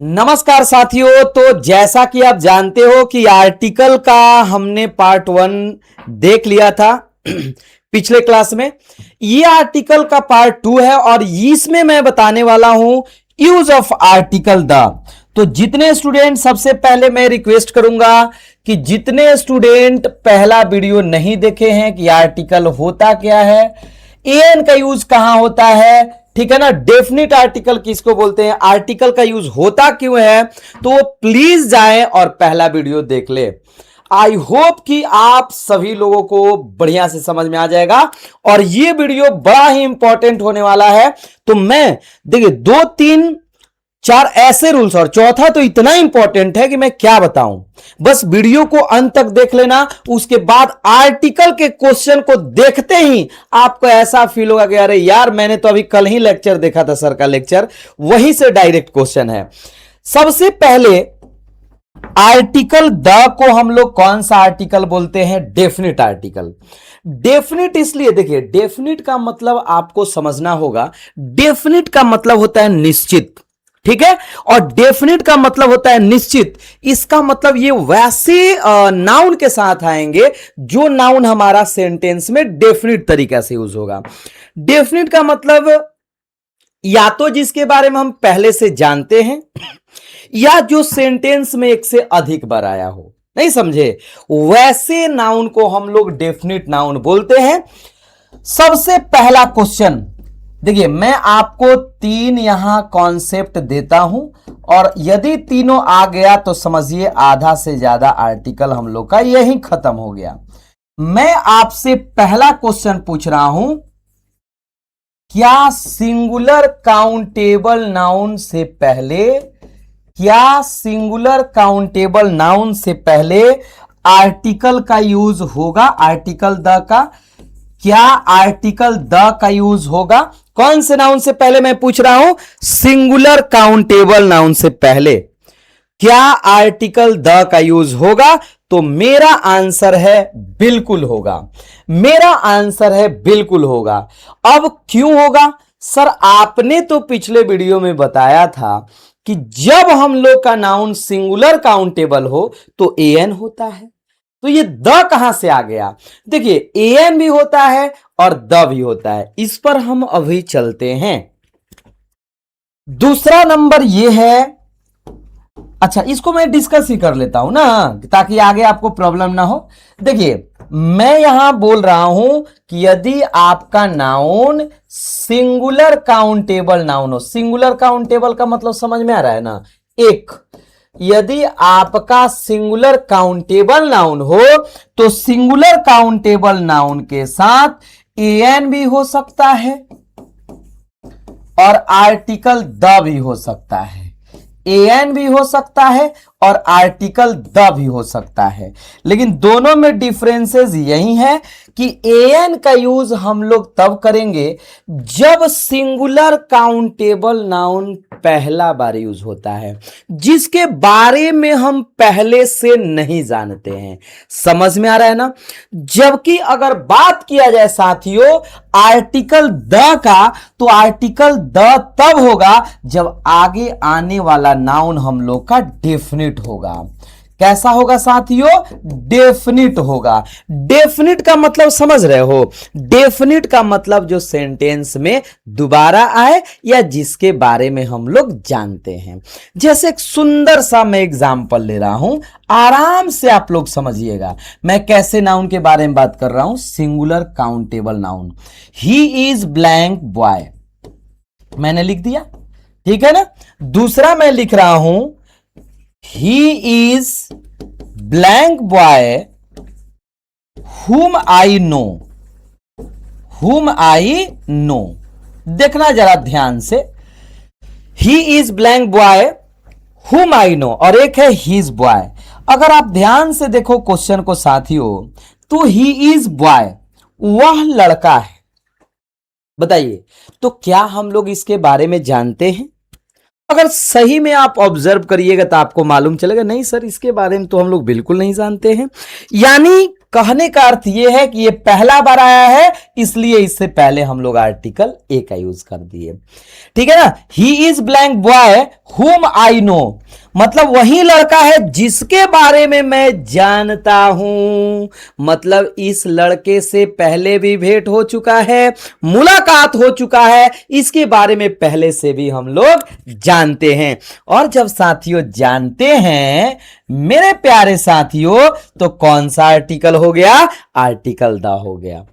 नमस्कार साथियों। तो जैसा कि आप जानते हो कि आर्टिकल का हमने पार्ट 1 देख लिया था पिछले क्लास में। ये आर्टिकल का पार्ट 2 है और इसमें मैं बताने वाला हूं यूज ऑफ आर्टिकल द। तो जितने स्टूडेंट, सबसे पहले मैं रिक्वेस्ट करूंगा कि जितने स्टूडेंट पहला वीडियो नहीं देखे हैं कि आर्टिकल होता क्या है, एन का यूज कहां होता है, ठीक है ना, डेफिनिट आर्टिकल किसको बोलते हैं, आर्टिकल का यूज होता क्यों है, तो वो प्लीज जाएं और पहला वीडियो देख ले। आई होप कि आप सभी लोगों को बढ़िया से समझ में आ जाएगा और ये वीडियो बड़ा ही इंपॉर्टेंट होने वाला है। तो मैं देखिए 2 3 4 ऐसे रूल्स, और चौथा तो इतना इंपॉर्टेंट है कि मैं क्या बताऊं, बस वीडियो को अंत तक देख लेना। उसके बाद आर्टिकल के क्वेश्चन को देखते ही आपको ऐसा फील होगा कि अरे यार, मैंने तो अभी कल ही लेक्चर देखा था, सर का लेक्चर, वहीं से डायरेक्ट क्वेश्चन है। सबसे पहले आर्टिकल द को हम लोग कौन सा आर्टिकल बोलते हैं, डेफिनिट आर्टिकल। डेफिनिट इसलिए, देखिए डेफिनिट का मतलब आपको समझना होगा, डेफिनिट का मतलब होता है निश्चित, ठीक है, और डेफिनिट का मतलब होता है निश्चित। इसका मतलब ये वैसे नाउन के साथ आएंगे जो नाउन हमारा सेंटेंस में डेफिनिट तरीके से यूज होगा। डेफिनिट का मतलब या तो जिसके बारे में हम पहले से जानते हैं, या जो सेंटेंस में एक से अधिक बार आया हो, नहीं समझे, वैसे नाउन को हम लोग डेफिनिट नाउन बोलते हैं। सबसे पहला क्वेश्चन देखिए, मैं आपको 3 यहां कॉन्सेप्ट देता हूं और यदि तीनों आ गया तो समझिए आधा से ज्यादा आर्टिकल हम लोग का यही खत्म हो गया। मैं आपसे पहला क्वेश्चन पूछ रहा हूं, क्या सिंगुलर काउंटेबल नाउन से पहले, क्या सिंगुलर काउंटेबल नाउन से पहले आर्टिकल का यूज होगा, आर्टिकल द का, क्या आर्टिकल द का यूज होगा? कौन से नाउन से पहले मैं पूछ रहा हूं, सिंगुलर काउंटेबल नाउन से पहले क्या आर्टिकल द का यूज होगा? तो मेरा आंसर है बिल्कुल होगा, मेरा आंसर है बिल्कुल होगा। अब क्यों होगा सर? आपने तो पिछले वीडियो में बताया था कि जब हम लोग का नाउन सिंगुलर काउंटेबल हो तो एन होता है, तो ये द कहां से आ गया? देखिए एन भी होता है और द भी होता है, इस पर हम अभी चलते हैं। दूसरा नंबर ये है, अच्छा इसको मैं डिस्कस ही कर लेता हूं ना, ताकि आगे आपको प्रॉब्लम ना हो। देखिए मैं यहां बोल रहा हूं कि यदि आपका नाउन सिंगुलर काउंटेबल नाउन हो, सिंगुलर काउंटेबल का मतलब समझ में आ रहा है ना, एक, यदि आपका सिंगुलर काउंटेबल नाउन हो तो सिंगुलर काउंटेबल नाउन के साथ एन भी हो सकता है और आर्टिकल द भी हो सकता है, एन भी हो सकता है और आर्टिकल द भी हो सकता है। लेकिन दोनों में डिफरेंसेस यही है कि एन का यूज हम लोग तब करेंगे जब सिंगुलर काउंटेबल नाउन पहला बार यूज होता है, जिसके बारे में हम पहले से नहीं जानते हैं। समझ में आ रहा है ना? जबकि अगर बात किया जाए साथियों आर्टिकल द का, तो आर्टिकल द तब होगा जब आगे आने वाला नाउन हम लोग का डेफिनिट होगा। कैसा होगा साथियों? डेफिनिट होगा। डेफिनिट का मतलब समझ रहे हो? डेफिनिट का मतलब जो सेंटेंस में दोबारा आए या जिसके बारे में हम लोग जानते हैं। जैसे एक सुंदर सा मैं एग्जांपल ले रहा हूं, आराम से आप लोग समझिएगा मैं कैसे नाउन के बारे में बात कर रहा हूं, singular countable noun. He is blank boy, मैंने लिख दिया, ठीक है ना। दूसरा मैं लिख रहा हूं, he is blank boy whom I know, whom I know। देखना जरा ध्यान से, he is blank boy whom I know और एक है his boy। अगर आप ध्यान से देखो क्वेश्चन को साथियों, तो he is boy, वह लड़का है। बताइए तो क्या हम लोग इसके बारे में जानते हैं? अगर सही में आप ऑब्जर्व करिएगा तो आपको मालूम चलेगा नहीं सर इसके बारे में तो हम लोग बिल्कुल नहीं जानते हैं। यानी कहने का अर्थ यह है कि ये पहला बार आया है, इसलिए इससे पहले हम लोग आर्टिकल ए का यूज कर दिए। ठीक है ना। ही इज ब्लैंक बॉय हुम आई नो, मतलब वही लड़का है जिसके बारे में मैं जानता हूं, मतलब इस लड़के से पहले भी भेंट हो चुका है, मुलाकात हो चुका है, इसके बारे में पहले से भी हम लोग जानते हैं। और जब साथियों जानते हैं मेरे प्यारे साथियों, तो कौन सा आर्टिकल हो गया? आर्टिकल द हो गया।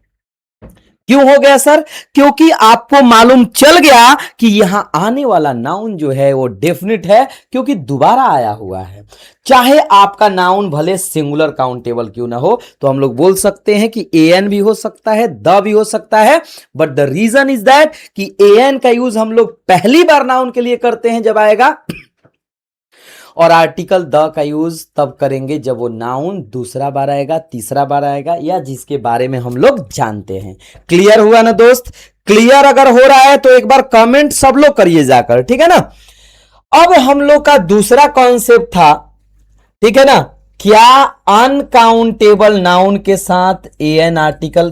क्यों हो गया सर? क्योंकि आपको मालूम चल गया कि यहां आने वाला नाउन जो है वो डेफिनिट है, क्योंकि दोबारा आया हुआ है। चाहे आपका नाउन भले सिंगुलर काउंटेबल क्यों ना हो, तो हम लोग बोल सकते हैं कि एन भी हो सकता है, द भी हो सकता है, but the reason is that कि एन का यूज हम लोग पहली बार नाउन के लिए करते हैं जब आएगा, और आर्टिकल द का यूज तब करेंगे जब वो नाउन दूसरा बार आएगा, तीसरा बार आएगा, या जिसके बारे में हम लोग जानते हैं। क्लियर हुआ ना दोस्त? क्लियर अगर हो रहा है तो एक बार कमेंट सब लोग करिए जाकर, ठीक है ना। अब हम लोग का दूसरा कॉन्सेप्ट था, ठीक है ना, क्या अनकाउंटेबल नाउन के साथ एन आर्टिकल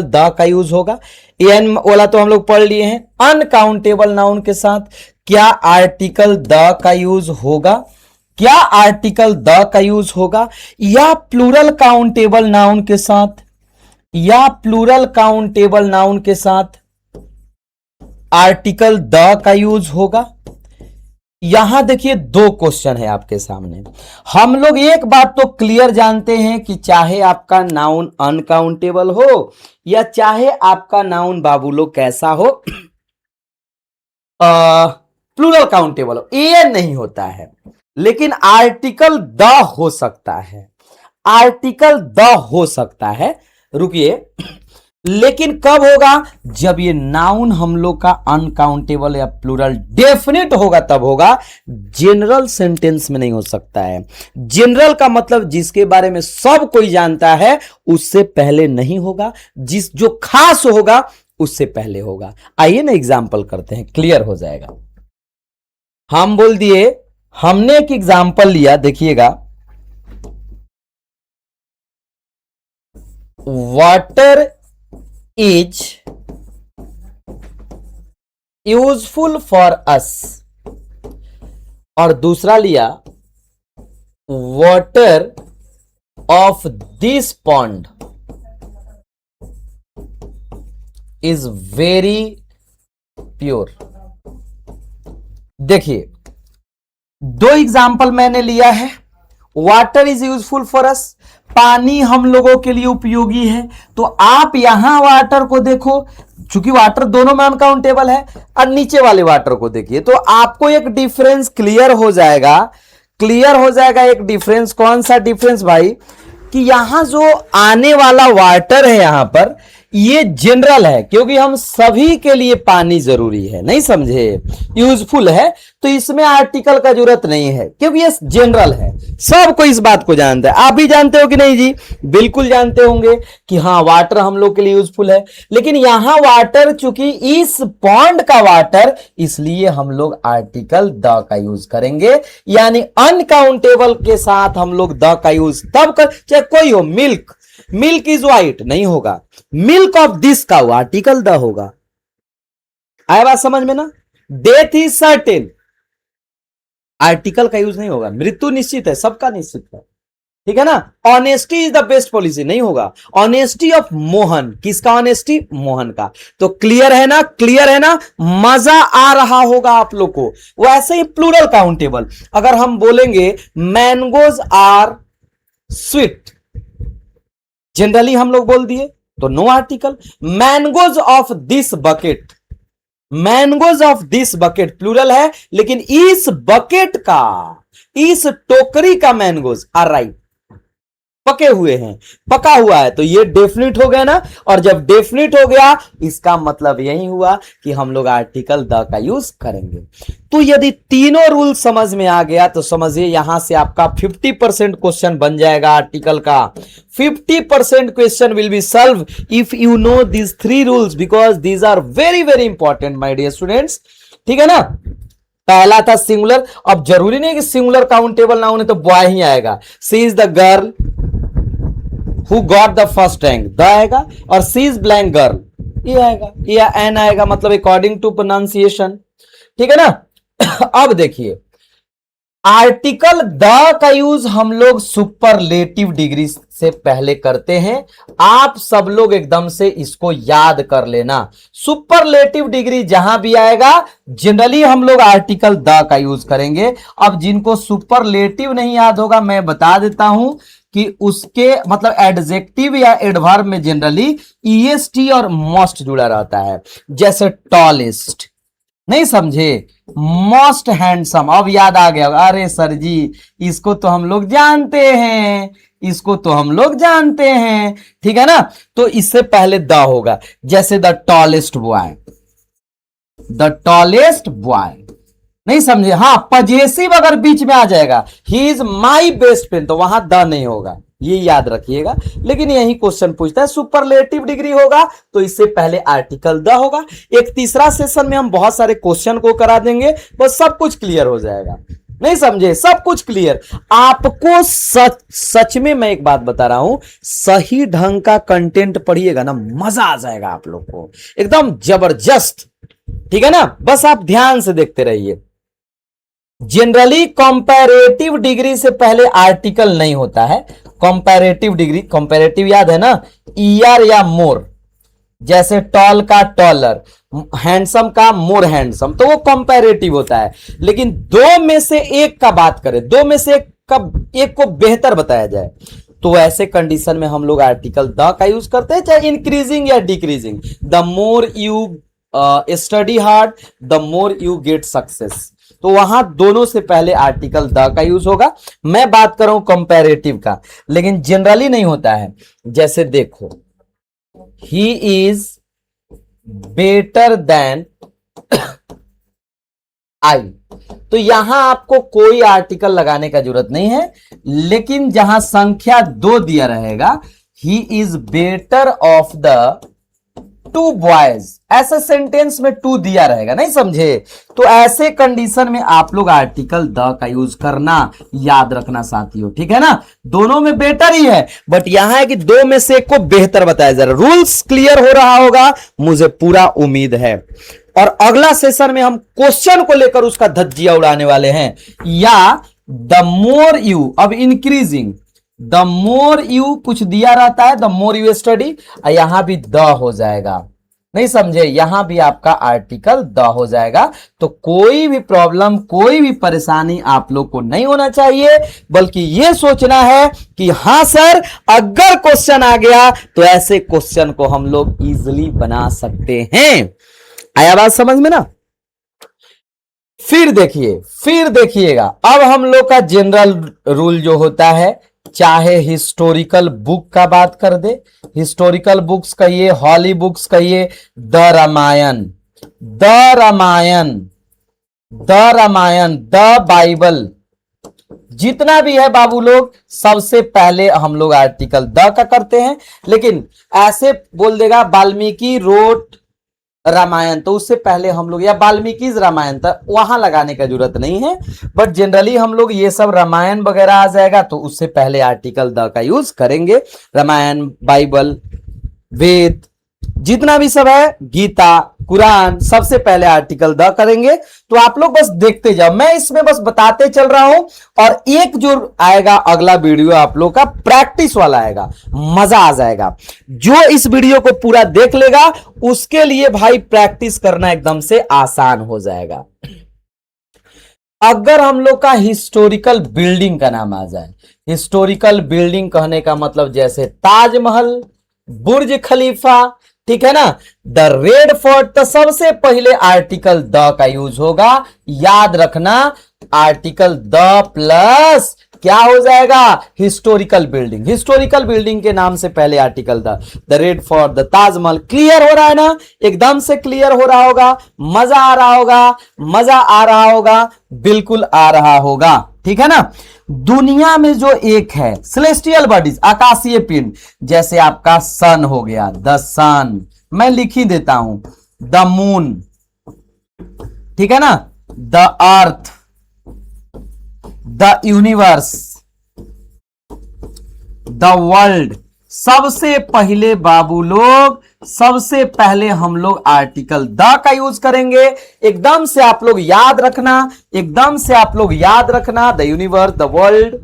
द का यूज होगा। एन वाला तो हम लोग पढ़ लिए हैं। अनकाउंटेबल नाउन के साथ क्या आर्टिकल द का यूज होगा? क्या आर्टिकल द का यूज होगा? या प्लूरल काउंटेबल नाउन के साथ, या प्लूरल काउंटेबल नाउन के साथ आर्टिकल द का यूज होगा? यहां देखिए दो क्वेश्चन है आपके सामने। हम लोग एक बात तो क्लियर जानते हैं कि चाहे आपका नाउन अनकाउंटेबल हो या चाहे आपका नाउन बाबू लोग कैसा हो, प्लूरल काउंटेबल हो, एन नहीं होता है, लेकिन आर्टिकल द हो सकता है। आर्टिकल द हो सकता है, रुकिए, लेकिन कब होगा? जब ये नाउन हम लोग का अनकाउंटेबल या प्लूरल डेफिनेट होगा तब होगा। जनरल सेंटेंस में नहीं हो सकता है। जनरल का मतलब जिसके बारे में सब कोई जानता है उससे पहले नहीं होगा, जिस जो खास होगा उससे पहले होगा। आइए ना एग्जाम्पल करते हैं, क्लियर हो जाएगा। हम बोल दिए, हमने एक एग्जाम्पल लिया, देखिएगा, water is useful for us, और दूसरा लिया water of this pond is very pure. देखिए दो एग्जाम्पल मैंने लिया है। Water is useful for us, पानी हम लोगों के लिए उपयोगी है। तो आप यहां वाटर को देखो, चूंकि वाटर दोनों में अनकाउंटेबल है, और नीचे वाले वाटर को देखिए तो आपको एक डिफरेंस क्लियर हो जाएगा। क्लियर हो जाएगा एक डिफरेंस। कौन सा डिफरेंस भाई? कि यहां जो आने वाला वाटर है यहां पर ये जनरल है, क्योंकि हम सभी के लिए पानी जरूरी है, नहीं समझे, यूजफुल है, तो इसमें आर्टिकल का जरूरत नहीं है, क्योंकि ये जनरल है, सबको इस बात को जानता है। आप भी जानते हो कि नहीं जी? बिल्कुल जानते होंगे कि हाँ वाटर हम लोग के लिए यूजफुल है। लेकिन यहां वाटर चूंकि इस पॉन्ड का वाटर, इसलिए हम लोग आर्टिकल द का यूज करेंगे। यानी अनकाउंटेबल के साथ हम लोग द का यूज तब कर, चाहे कोई हो, मिल्क इज व्हाइट नहीं होगा, मिल्क ऑफ दिस का आर्टिकल द होगा। आया बात समझ में ना? डेथ इज सर्टेन, आर्टिकल का यूज नहीं होगा। मृत्यु निश्चित है, सबका निश्चित है, ठीक है ना। Honesty is the best policy नहीं होगा। ऑनेस्टी ऑफ मोहन, किसका ऑनेस्टी? मोहन का। तो क्लियर है ना? क्लियर है ना? मजा आ रहा होगा आप लोग को। वैसे ही प्लूरल काउंटेबल, अगर हम बोलेंगे मैंगोज आर स्वीट, जनरली हम लोग बोल दिए तो no article. Mangoes of this bucket, mangoes of this bucket plural है, लेकिन इस बकेट का, इस टोकरी का मैंगोज आर राइप, पके हुए हैं, पका हुआ है, तो ये डेफिनिट हो गया ना। और जब डेफिनिट हो गया इसका मतलब यही हुआ कि हम लोग आर्टिकल द का यूज करेंगे। तो यदि तीनों रूल समझ में आ गया तो समझिए यहां से आपका 50% क्वेश्चन बन जाएगा आर्टिकल का। 50% question will be solve if you know this 3 rules, because these are very very important my dear students, ठीक है ना। पहला था सिंगुलर, अब जरूरी नहीं कि सिंगुलर काउंटेबल ना होने तो बॉय ही आएगा। She is the girl who got the first rank, the आएगा, और सी इज ब्लैंक गर्ल, ये आएगा, या एन आएगा, मतलब अकॉर्डिंग टू प्रोनाउंसिएशन। ठीक है ना। अब देखिए आर्टिकल द का यूज हम लोग सुपरलेटिव डिग्री से पहले करते हैं। आप सब लोग एकदम से इसको याद कर लेना। सुपरलेटिव डिग्री जहां भी आएगा जनरली हम लोग आर्टिकल द का यूज करेंगे। अब जिनको सुपरलेटिव नहीं याद होगा मैं बता देता हूं कि उसके मतलब एडजेक्टिव या एडवर्ब में जनरली ईएसटी और मोस्ट जुड़ा रहता है। जैसे टॉलेस्ट, नहीं समझे, मोस्ट हैंडसम, अब याद आ गया, अरे सर जी इसको तो हम लोग जानते हैं, इसको तो हम लोग जानते हैं। ठीक है ना, तो इससे पहले द होगा। जैसे the tallest boy, the tallest boy, नहीं समझे। हाँ, पजेसिव अगर बीच में आ जाएगा, he is my best friend, तो वहां द नहीं होगा, ये याद रखिएगा। लेकिन यही क्वेश्चन पूछता है, सुपरलेटिव डिग्री होगा तो इससे पहले आर्टिकल द होगा। एक तीसरा सेशन में हम बहुत सारे क्वेश्चन को करा देंगे, बस सब कुछ क्लियर हो जाएगा। नहीं समझे, सब कुछ क्लियर। आपको सच में मैं एक बात बता रहा हूं, सही ढंग का कंटेंट पढ़िएगा ना, मजा आ जाएगा आप लोग को, एकदम जबरदस्त। ठीक है ना, बस आप ध्यान से देखते रहिए। जनरली कंपैरेटिव डिग्री से पहले आर्टिकल नहीं होता है। कंपैरेटिव डिग्री, कंपैरेटिव याद है ना, ईआर या मोर। जैसे टॉल का टॉलर, हैंडसम का मोर हैंडसम, तो वो कंपैरेटिव होता है। लेकिन दो में से एक का बात करें, दो में से एक को बेहतर बताया जाए, तो ऐसे कंडीशन में हम लोग आर्टिकल द का यूज करते हैं, चाहे इंक्रीजिंग या decreasing. The more you study hard the more you get success, तो वहां दोनों से पहले आर्टिकल द का यूज होगा। मैं बात कर रहा हूं कंपैरेटिव का, लेकिन जनरली नहीं होता है। जैसे देखो, he is better than I, तो यहां आपको कोई आर्टिकल लगाने का जरूरत नहीं है। लेकिन जहां संख्या 2 दिया रहेगा, ही is better of the two boys, ऐसे सेंटेंस में टू दिया रहेगा, नहीं समझे, तो ऐसे कंडीशन में आप लोग आर्टिकल द का यूज करना याद रखना साथियों। ठीक है ना, दोनों में बेटर ही है, बट यहां है कि दो में से एक को बेहतर बताया जा रहा है। रूल्स क्लियर हो रहा होगा, मुझे पूरा उम्मीद है। और अगला सेशन में हम क्वेश्चन को लेकर उसका धज्जिया उड़ाने वाले हैं। या द मोर यू, अब इंक्रीजिंग, द मोर यू कुछ दिया रहता है, द मोर यू स्टडी, यहां भी द हो जाएगा, नहीं समझे, यहां भी आपका आर्टिकल द हो जाएगा। तो कोई भी प्रॉब्लम, कोई भी परेशानी आप लोग को नहीं होना चाहिए, बल्कि यह सोचना है कि हां सर अगर क्वेश्चन आ गया तो ऐसे क्वेश्चन को हम लोग इजीली बना सकते हैं। आया बात समझ में ना। फिर देखिएगा, अब हम लोग का जनरल रूल जो होता है, चाहे हिस्टोरिकल बुक का बात कर दे, हिस्टोरिकल बुक्स कहिए, हॉली बुक्स कहिए, द रामायण, द बाइबल, जितना भी है बाबू लोग, सबसे पहले हम लोग आर्टिकल द का करते हैं। लेकिन ऐसे बोल देगा वाल्मीकि रोट रामायण, तो उससे पहले हम लोग, या वाल्मीकि रामायण, तो वहां लगाने का जरूरत नहीं है। बट जनरली हम लोग ये सब रामायण वगैरह आ जाएगा तो उससे पहले आर्टिकल द का यूज करेंगे। रामायण, बाइबल, वेद, जितना भी सब है, गीता, कुरान, सबसे पहले आर्टिकल द करेंगे। तो आप लोग बस देखते जाओ, मैं इसमें बस बताते चल रहा हूं। और एक जो आएगा अगला वीडियो आप लोग का प्रैक्टिस वाला आएगा, मजा आ जाएगा। जो इस वीडियो को पूरा देख लेगा उसके लिए भाई प्रैक्टिस करना एकदम से आसान हो जाएगा। अगर हम लोग का हिस्टोरिकल बिल्डिंग का नाम आ जाए, हिस्टोरिकल बिल्डिंग कहने का मतलब जैसे ताजमहल, बुर्ज खलीफा, ठीक है ना, द रेड फोर्ट, तो सबसे पहले आर्टिकल द का यूज होगा। याद रखना, आर्टिकल द प्लस क्या हो जाएगा, हिस्टोरिकल बिल्डिंग। हिस्टोरिकल बिल्डिंग के नाम से पहले article the red fort, the Taj Mahal. Clear हो रहा है ना, एकदम से क्लियर हो रहा होगा, मजा आ रहा होगा, मजा आ रहा होगा, बिल्कुल आ रहा होगा। ठीक है ना। दुनिया में जो एक है सेलेस्टियल बॉडीज, आकाशीय पिंड, जैसे आपका सन हो गया, द सन, मैं लिख ही देता हूं, द मून, ठीक है ना, the earth, the universe, the world. सबसे पहले बाबू लोग, सबसे पहले हम लोग आर्टिकल द का यूज करेंगे। एकदम से आप लोग याद रखना, एकदम से आप लोग याद रखना, द यूनिवर्स, द वर्ल्ड,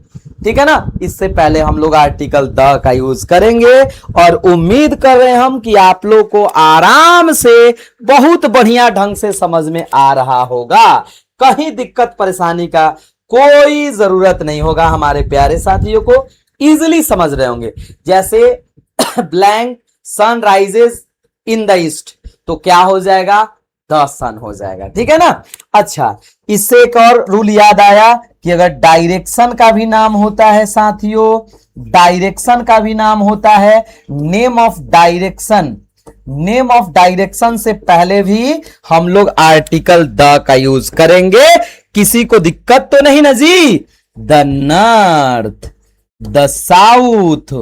ठीक है ना। इससे पहले हम लोग आर्टिकल द का यूज करेंगे और उम्मीद कर रहे हैं हम कि आप लोग को आराम से बहुत बढ़िया ढंग से समझ में आ रहा होगा। कहीं दिक्कत परेशानी का कोई जरूरत नहीं होगा। हमारे प्यारे साथियों को इजिली समझ रहे होंगे। जैसे blank sun rises in the east, तो क्या हो जाएगा, द सन हो जाएगा, ठीक है ना। अच्छा, इससे एक और रूल याद आया कि अगर डायरेक्शन का भी नाम होता है साथियों, डायरेक्शन का भी नाम होता है, name of direction, name of direction से पहले भी हम लोग आर्टिकल द का यूज करेंगे। किसी को दिक्कत तो नहीं ना जी। The north, the south,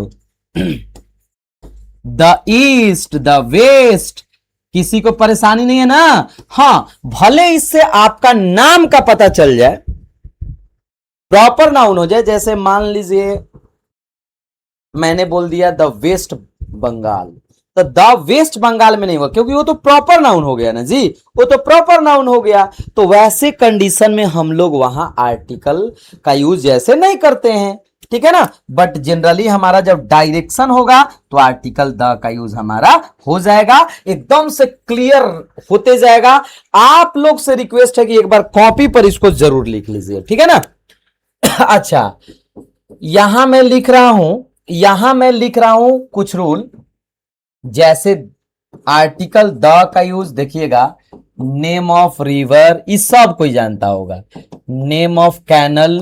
the east, the west, किसी को परेशानी नहीं है ना। हां, भले इससे आपका नाम का पता चल जाए, प्रॉपर नाउन हो जाए। जैसे मान लीजिए मैंने बोल दिया द वेस्ट बंगाल, तो द वेस्ट बंगाल में नहीं हुआ क्योंकि वो तो प्रॉपर नाउन हो गया ना जी, वो तो प्रॉपर नाउन हो गया। तो वैसे कंडीशन में हम लोग वहां आर्टिकल का यूज जैसे नहीं करते हैं, ठीक है ना। बट जनरली हमारा जब डायरेक्शन होगा तो आर्टिकल द का यूज हमारा हो जाएगा, एकदम से क्लियर होते जाएगा। आप लोग से रिक्वेस्ट है कि एक बार कॉपी पर इसको जरूर लिख लीजिए, ठीक है ना। अच्छा, यहां मैं लिख रहा हूं, यहां मैं लिख रहा हूं कुछ रूल। जैसे आर्टिकल द का यूज देखिएगा, नेम ऑफ रिवर, इस सब कोई जानता होगा। नेम ऑफ कैनल,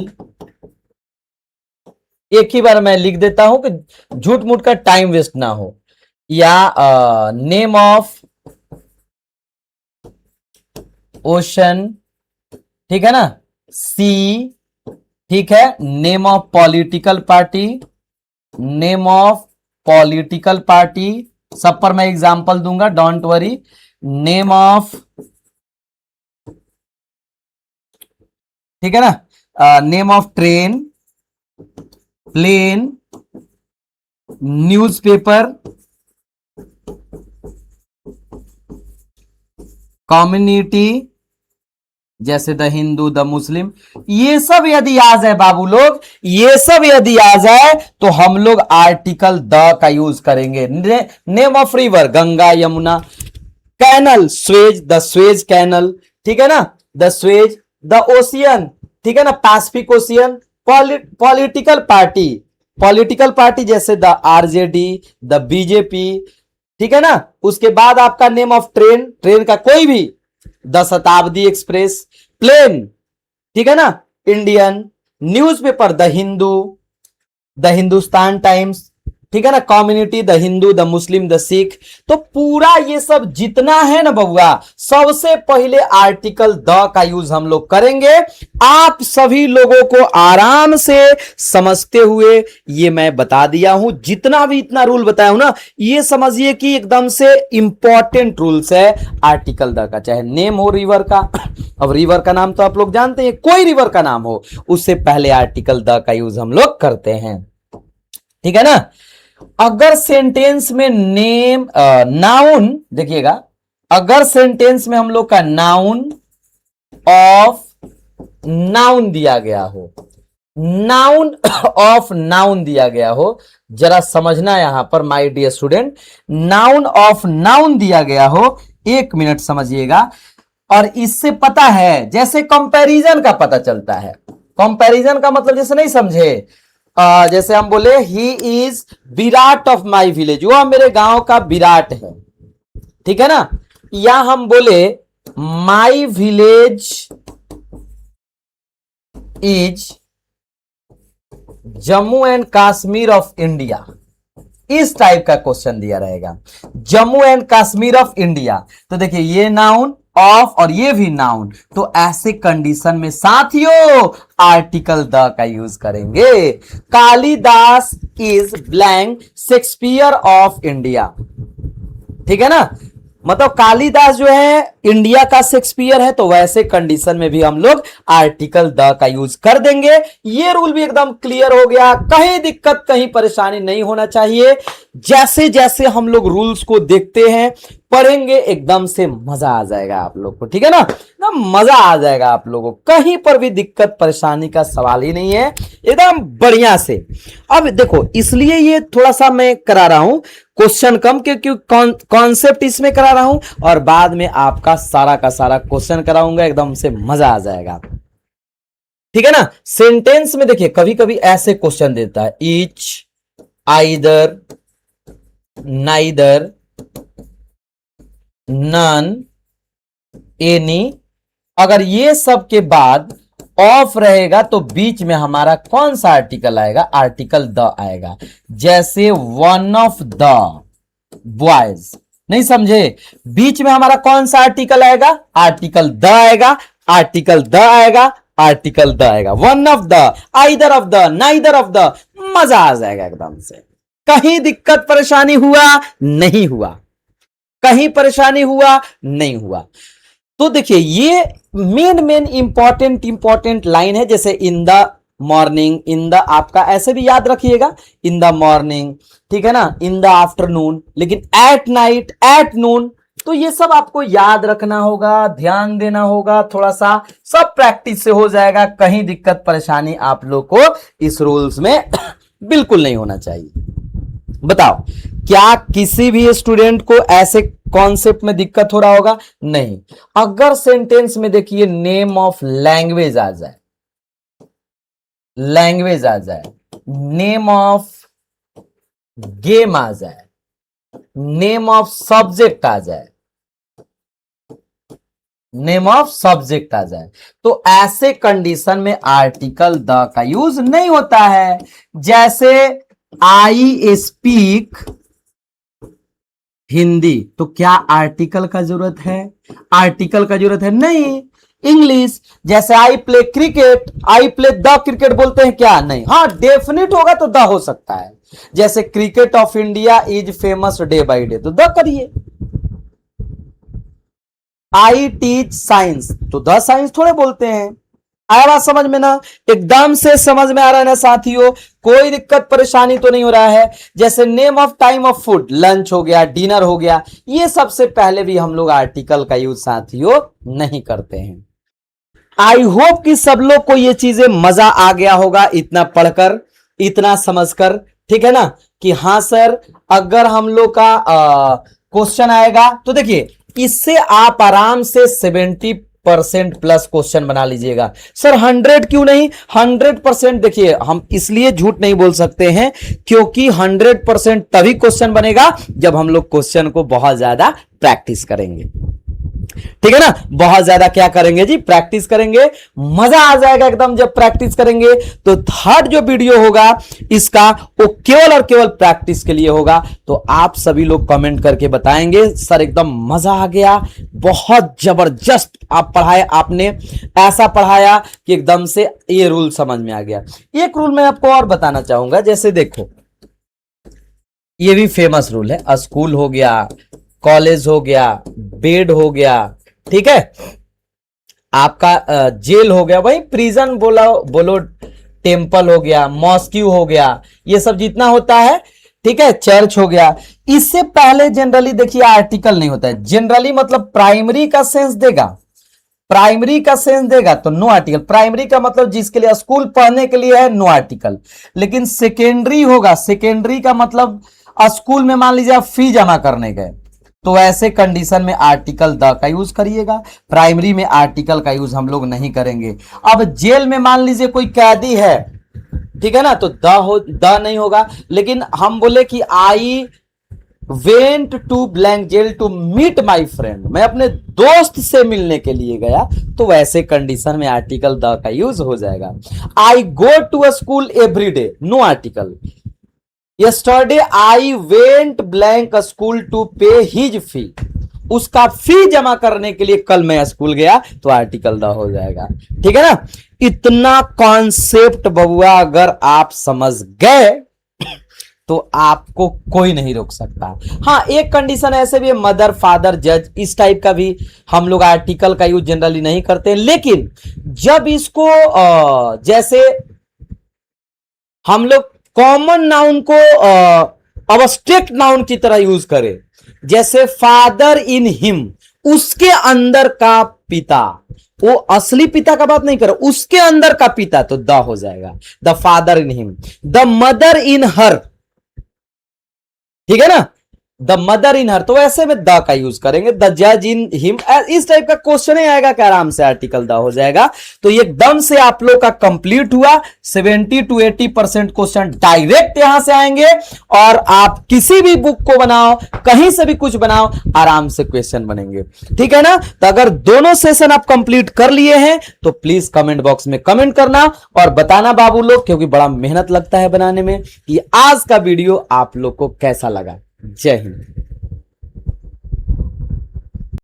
एक ही बार मैं लिख देता हूं कि झूठ मूठ का टाइम वेस्ट ना हो। या नेम ऑफ ओशन, ठीक है ना, सी, ठीक है। Name of political party, name of political party, सब पर मैं एग्जांपल दूंगा, डोंट वरी। नेम ऑफ, ठीक है ना, name of train, plane, newspaper, community, जैसे द हिंदू, द मुस्लिम, ये सब यदि आ जाए बाबू लोग, ये सब यदि आ जाए तो हम लोग आर्टिकल द का यूज करेंगे। Name of river, Ganga, Yamuna. Canal, Suez, the Suez canal, ठीक है ना, द स्वेज। द ओशियन, ठीक है ना, Pacific ocean. Political party, political party जैसे द आरजेडी, द बीजेपी, ठीक है ना। उसके बाद आपका नेम ऑफ ट्रेन, ट्रेन का कोई भी, द शताब्दी एक्सप्रेस। प्लेन, ठीक है ना, Indian. Newspaper, the Hindu, the Hindustan times, ठीक है ना। Community, the Hindu, the Muslim, the Sikh. तो पूरा ये सब जितना है ना बबुआ, सबसे पहले आर्टिकल द का यूज हम लोग करेंगे। आप सभी लोगों को आराम से समझते हुए ये मैं बता दिया हूं। जितना भी इतना रूल बताया हूं ना, ये समझिए कि एकदम से इंपॉर्टेंट रूल्स है आर्टिकल द का। चाहे नेम हो रिवर का, अब रिवर का नाम तो आप लोग जानते हैं, कोई रिवर का नाम हो, उससे पहले आर्टिकल द का यूज हम लोग करते हैं, ठीक है ना। अगर सेंटेंस में नेम नाउन, देखिएगा, अगर सेंटेंस में हम लोग का नाउन ऑफ नाउन दिया गया हो, नाउन ऑफ नाउन दिया गया हो, जरा समझना यहां पर my dear student, noun of noun दिया गया हो, एक मिनट समझिएगा। और इससे पता है, जैसे कंपैरिजन का पता चलता है। कंपैरिजन का मतलब जैसे नहीं समझे, जैसे हम बोले he is Virat of my village, वो मेरे गांव का विराट है, ठीक है ना। या हम बोले my village is Jammu and Kashmir of India, इस टाइप का क्वेश्चन दिया रहेगा, Jammu and Kashmir of India. तो देखिए ये नाउन ऑफ और ये भी नाउन, तो ऐसे कंडीशन में साथियों आर्टिकल द का यूज करेंगे। Kalidas is blank Shakespeare of India, ठीक है ना। मतलब कालिदास जो है इंडिया का शेक्सपियर है, तो वैसे कंडीशन में भी हम लोग आर्टिकल द का यूज कर देंगे। ये रूल भी एकदम क्लियर हो गया, कहीं दिक्कत कहीं परेशानी नहीं होना चाहिए। जैसे जैसे हम लोग रूल्स को देखते हैं पढ़ेंगे एकदम से मजा आ जाएगा आप लोग को, ठीक है ना, मजा आ जाएगा आप लोगों को, कहीं पर भी दिक्कत परेशानी का सवाल ही नहीं है, एकदम बढ़िया से। अब देखो इसलिए ये थोड़ा सा मैं करा रहा हूं क्वेश्चन कम, क्योंकि कॉन्सेप्ट इसमें करा रहा हूं और बाद में आपका सारा का सारा क्वेश्चन कराऊंगा, एकदम से मजा आ जाएगा, ठीक है ना। सेंटेंस में देखिए कभी कभी ऐसे क्वेश्चन देता है, each, either, neither, none, any, अगर ये सब के बाद ऑफ रहेगा तो बीच में हमारा कौन सा आर्टिकल आएगा, आर्टिकल द आएगा। जैसे वन ऑफ द बॉयज, नहीं समझे, बीच में हमारा कौन सा आर्टिकल आएगा, आर्टिकल द आएगा, आर्टिकल द आएगा, आर्टिकल द आएगा। One of the, either of the, neither of the, मजा आ जाएगा एकदम से। कहीं दिक्कत परेशानी हुआ नहीं हुआ, कहीं परेशानी हुआ नहीं हुआ। तो देखिए ये मेन इंपॉर्टेंट लाइन है, जैसे in the morning, in the आपका ऐसे भी याद रखिएगा, इन द मॉर्निंग, ठीक है ना, इन द आफ्टरनून, लेकिन एट नाइट, एट नून, तो ये सब आपको याद रखना होगा, ध्यान देना होगा थोड़ा सा, सब प्रैक्टिस से हो जाएगा। कहीं दिक्कत परेशानी आप लोग को इस रूल्स में बिल्कुल नहीं होना चाहिए। बताओ क्या किसी भी स्टूडेंट को ऐसे कॉन्सेप्ट में दिक्कत हो रहा होगा? नहीं। अगर सेंटेंस में देखिए नेम ऑफ लैंग्वेज आ जाए, लैंग्वेज आ जाए, नेम ऑफ गेम आ जाए, नेम ऑफ सब्जेक्ट आ जाए, नेम ऑफ सब्जेक्ट आ जाए, तो ऐसे कंडीशन में आर्टिकल द का यूज नहीं होता है। जैसे आई स्पीक हिंदी, तो क्या आर्टिकल का जरूरत है? आर्टिकल का जरूरत है नहीं। इंग्लिश, जैसे I play cricket, I play the cricket बोलते हैं क्या? नहीं। हाँ डेफिनेट होगा तो द हो सकता है। जैसे cricket of India is famous day by day, तो द करिए। आई टीच साइंस, तो द साइंस थोड़े बोलते हैं। आया बात समझ में ना? एकदम से समझ में आ रहा है ना साथियों? कोई दिक्कत परेशानी तो नहीं हो रहा है। जैसे name of time of food, lunch हो गया, डिनर हो गया, ये सबसे पहले भी हम लोग आर्टिकल का यूज साथियों नहीं करते हैं। आई होप कि सब लोग को ये चीजें मजा आ गया होगा, इतना पढ़कर, इतना समझकर, ठीक है ना, कि हाँ सर अगर हम लोग का क्वेश्चन आएगा तो देखिए इससे आप आराम से 70% प्लस क्वेश्चन बना लीजिएगा। सर 100 क्यों नहीं? 100% देखिए हम इसलिए झूठ नहीं बोल सकते हैं क्योंकि 100% तभी क्वेश्चन बनेगा जब हम लोग क्वेश्चन को बहुत ज्यादा प्रैक्टिस करेंगे, ठीक है ना। बहुत ज्यादा क्या करेंगे जी? प्रैक्टिस करेंगे। मजा आ जाएगा एकदम जब प्रैक्टिस करेंगे। तो थर्ड जो वीडियो होगा इसका वो केवल और केवल प्रैक्टिस के लिए होगा। तो आप सभी लोग कमेंट करके बताएंगे सर एकदम मजा आ गया, बहुत जबरदस्त आप पढ़ाए, आपने ऐसा पढ़ाया कि एकदम से ये रूल समझ में आ गया। एक रूल मैं आपको और बताना चाहूंगा, जैसे देखो ये भी फेमस रूल है, स्कूल हो गया, कॉलेज हो गया, बेड हो गया, ठीक है, आपका जेल हो गया, वही प्रिजन बोलो, टेम्पल हो गया, मॉस्क्यू हो गया, ये सब जितना होता है, ठीक है, चर्च हो गया। इससे पहले जनरली देखिए आर्टिकल नहीं होता है। जनरली मतलब प्राइमरी का सेंस देगा, प्राइमरी का सेंस देगा तो नो आर्टिकल। प्राइमरी का मतलब जिसके लिए स्कूल पढ़ने के लिए है, नो आर्टिकल। लेकिन सेकेंडरी होगा, सेकेंडरी का मतलब स्कूल में मान लीजिए आप फी जमा करने गए, तो ऐसे कंडीशन में आर्टिकल द का यूज करिएगा। प्राइमरी में आर्टिकल का यूज हम लोग नहीं करेंगे। अब जेल में मान लीजिए कोई कैदी है, ठीक है ना, तो द नहीं होगा। लेकिन हम बोले कि I went to blank jail to meet my friend, मैं अपने दोस्त से मिलने के लिए गया, तो वैसे कंडीशन में आर्टिकल द का यूज हो जाएगा। I go to a school every day, no article. Yesterday I went blank school to pay his fee, उसका फी जमा करने के लिए कल मैं स्कूल गया, तो आर्टिकल द हो जाएगा, ठीक है ना। इतना कॉन्सेप्ट बबुआ अगर आप समझ गए तो आपको कोई नहीं रोक सकता। हाँ, एक कंडीशन ऐसे भी है, मदर, फादर, जज, इस टाइप का भी हम लोग आर्टिकल का यूज जनरली नहीं करते, लेकिन जब इसको जैसे हम लोग कॉमन नाउन को अब्स्ट्रैक्ट नाउन की तरह यूज करें, जैसे फादर इन हिम, उसके अंदर का पिता, वो असली पिता का बात नहीं कर, उसके अंदर का पिता, तो द हो जाएगा, the father in him. The mother in her, ठीक है ना, द मदर इन हर, तो ऐसे में द का यूज करेंगे। द जज इन हिम, इस टाइप का क्वेश्चन ही आएगा कि आराम से आर्टिकल द हो जाएगा। तो ये एकदम से आप लोग का कंप्लीट हुआ। 70 to 80% क्वेश्चन डायरेक्ट यहां से आएंगे, और आप किसी भी बुक को बनाओ, कहीं से भी कुछ बनाओ, आराम से क्वेश्चन बनेंगे, ठीक है ना। तो अगर दोनों सेशन आप कंप्लीट कर लिए हैं तो प्लीज कमेंट बॉक्स में कमेंट करना और बताना बाबू लोग, क्योंकि बड़ा मेहनत लगता है बनाने में, कि आज का वीडियो आप लोग को कैसा लगा। जय हिंद।